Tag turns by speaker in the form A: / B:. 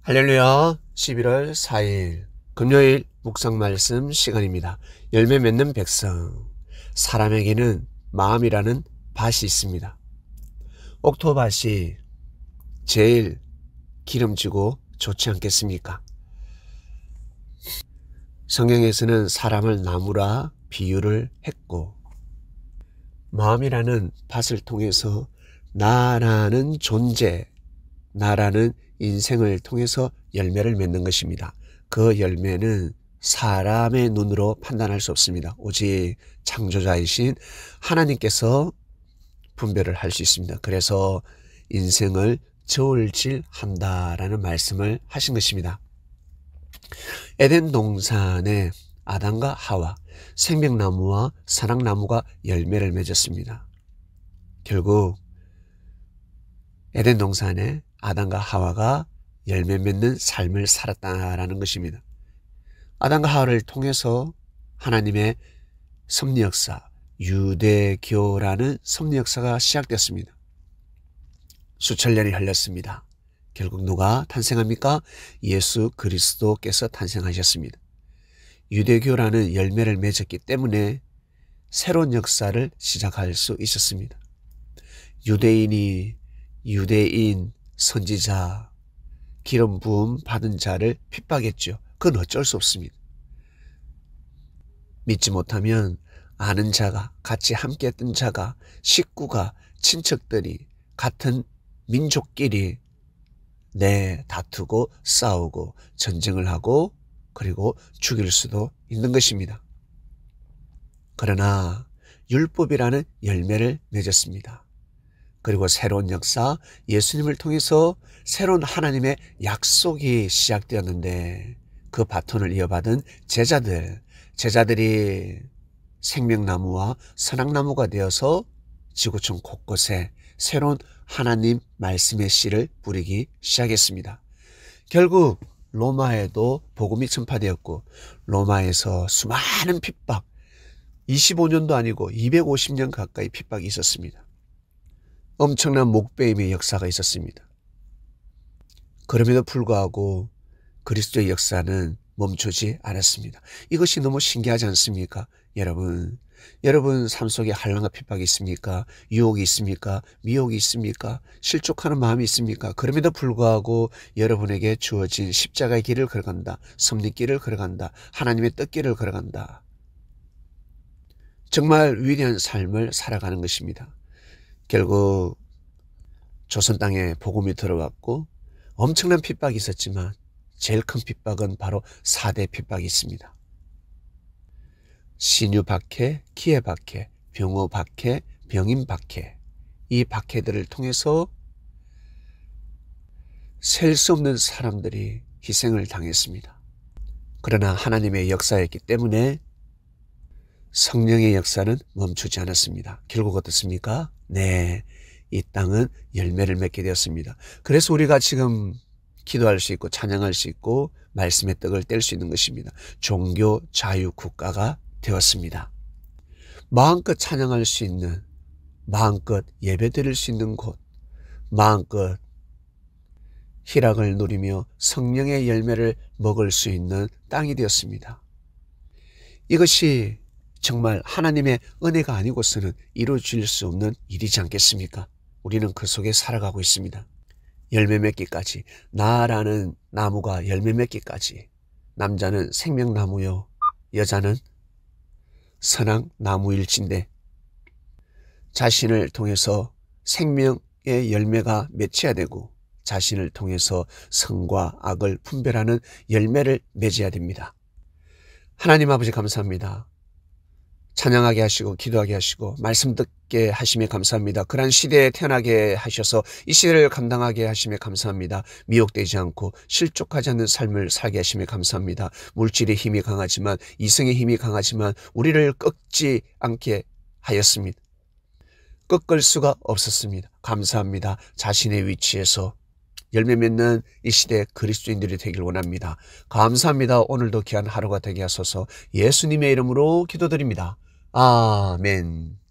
A: 할렐루야. 11월 4일 금요일 묵상 말씀 시간입니다. 열매 맺는 백성. 사람에게는 마음이라는 밭이 있습니다. 옥토밭이 제일 기름지고 좋지 않겠습니까? 성경에서는 사람을 나무라 비유를 했고, 마음이라는 밭을 통해서 나라는 존재, 나라는 인생을 통해서 열매를 맺는 것입니다. 그 열매는 사람의 눈으로 판단할 수 없습니다. 오직 창조자이신 하나님께서 분별을 할 수 있습니다. 그래서 인생을 저울질한다라는 말씀을 하신 것입니다. 에덴 동산에 아담과 하와, 생명나무와 사랑나무가 열매를 맺었습니다. 결국 에덴 동산에 아담과 하와가 열매 맺는 삶을 살았다라는 것입니다. 아담과 하와를 통해서 하나님의 섭리 역사, 유대교라는 섭리 역사가 시작됐습니다. 수천 년이 흘렀습니다. 결국 누가 탄생합니까? 예수 그리스도께서 탄생하셨습니다. 유대교라는 열매를 맺었기 때문에 새로운 역사를 시작할 수 있었습니다. 유대인, 선지자, 기름 부음 받은 자를 핍박했죠. 그건 어쩔 수 없습니다. 믿지 못하면 아는 자가, 같이 함께 했던 자가, 식구가, 친척들이, 같은 민족끼리 다투고 싸우고 전쟁을 하고 그리고 죽일 수도 있는 것입니다. 그러나 율법이라는 열매를 맺었습니다. 그리고 새로운 역사, 예수님을 통해서 새로운 하나님의 약속이 시작되었는데, 그 바톤을 이어받은 제자들이 생명나무와 선악나무가 되어서 지구촌 곳곳에 새로운 하나님 말씀의 씨를 뿌리기 시작했습니다. 결국 로마에도 복음이 전파되었고, 로마에서 수많은 핍박, 25년도 아니고 250년 가까이 핍박이 있었습니다. 엄청난 목배임의 역사가 있었습니다. 그럼에도 불구하고 그리스도의 역사는 멈추지 않았습니다. 이것이 너무 신기하지 않습니까? 여러분 삶 속에 한란과 핍박이 있습니까? 유혹이 있습니까? 미혹이 있습니까? 실족하는 마음이 있습니까? 그럼에도 불구하고 여러분에게 주어진 십자가의 길을 걸어간다. 섭리길을 걸어간다. 하나님의 뜻길을 걸어간다. 정말 위대한 삶을 살아가는 것입니다. 결국 조선 땅에 복음이 들어왔고 엄청난 핍박이 있었지만 제일 큰 핍박은 바로 4대 핍박이 있습니다. 신유 박해, 기해 박해, 병호 박해, 병임 박해. 이 박해들을 통해서 셀 수 없는 사람들이 희생을 당했습니다. 그러나 하나님의 역사였기 때문에 성령의 역사는 멈추지 않았습니다. 결국 어떻습니까? 이 땅은 열매를 맺게 되었습니다. 그래서 우리가 지금 기도할 수 있고 찬양할 수 있고 말씀의 떡을 뗄 수 있는 것입니다. 종교 자유 국가가 되었습니다. 마음껏 찬양할 수 있는, 마음껏 예배 드릴 수 있는 곳, 마음껏 희락을 누리며 성령의 열매를 먹을 수 있는 땅이 되었습니다. 이것이 정말 하나님의 은혜가 아니고서는 이루어질 수 없는 일이지 않겠습니까? 우리는 그 속에 살아가고 있습니다. 열매 맺기까지, 나라는 나무가 열매 맺기까지. 남자는 생명나무요, 여자는 선악나무일진데 자신을 통해서 생명의 열매가 맺혀야 되고 자신을 통해서 선과 악을 분별하는 열매를 맺어야 됩니다. 하나님 아버지 감사합니다. 찬양하게 하시고 기도하게 하시고 말씀 듣게 하심에 감사합니다. 그러한 시대에 태어나게 하셔서 이 시대를 감당하게 하심에 감사합니다. 미혹되지 않고 실족하지 않는 삶을 살게 하심에 감사합니다. 물질의 힘이 강하지만, 이성의 힘이 강하지만 우리를 꺾지 않게 하였습니다. 꺾을 수가 없었습니다. 감사합니다. 자신의 위치에서 열매 맺는 이 시대 그리스도인들이 되길 원합니다. 감사합니다. 오늘도 귀한 하루가 되게 하소서. 예수님의 이름으로 기도드립니다. 아멘.